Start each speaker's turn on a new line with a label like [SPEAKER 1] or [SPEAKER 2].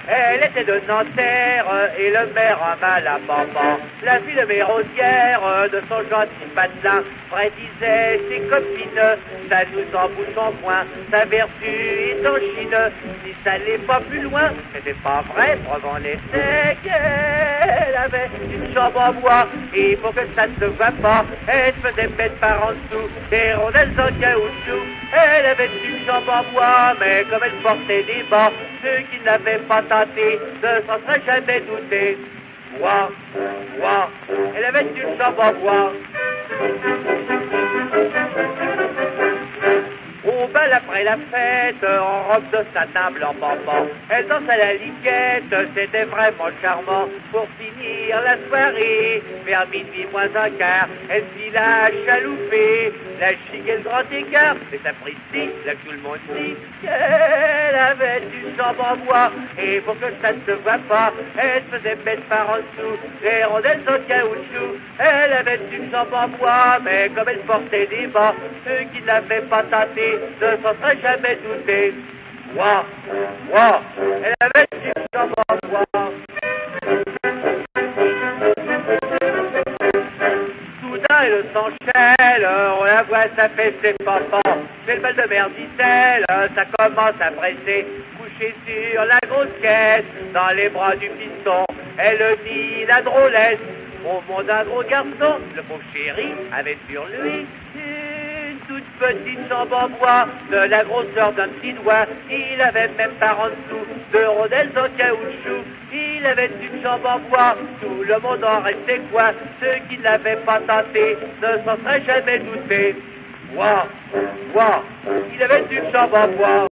[SPEAKER 1] Elle était de Nanterre et le maire un mal à papa. La fille de mérosière de son gentil patelin prédisait ses copines. Ça nous embouche en point, sa vertu est en Chine. Si ça n'allait pas plus loin, c'était pas vrai, preuve en effet qu'elle avait une chambre en bois. Et pour que ça ne se voit pas, elle se faisait mettre par en dessous des rondelles en caoutchouc. Elle avait une chambre en bois, mais comme elle portait des bas, ceux qui n'avaient pas tenté ne s'en seraient jamais doutés. Bois, bois, elle avait une chambre en bois. Au bal après la fête, en robe de satin blanc bambant, elle danse à la liquette, c'était vraiment charmant. Pour finir la soirée, vers minuit moins un quart, elle fit la chaloupée, la chic et le grand écart. C'est sapristi, là que tout le monde dit qu'elle avait une jambe en bois. Et pour que ça ne se voit pas, elle faisait mettre par en dessous les rondelles en caoutchouc. Elle avait une jambe en bois, mais comme elle portait des bas, ceux qui n'avaient pas tenté ne s'en seraient jamais doutés. Ouah, ouah, elle avait une jambe en bois. Soudain elle s'enchaîne, on la voit, ça fait ses papas. C'est le bal de mer, dit-elle, ça commence à presser. Couchée sur la grosse caisse, dans les bras du piston, elle dit la drôlesse. Au monde d'un gros garçon, le pauvre chéri avait sur lui une toute petite jambe en bois, de la grosseur d'un petit doigt. Il avait même par en dessous de rondelles en caoutchouc. Il avait une jambe en bois, tout le monde en restait quoi. Ceux qui ne l'avaient pas tenté ne s'en seraient jamais doutés. Ouah, ouah, il avait une jambe en bois.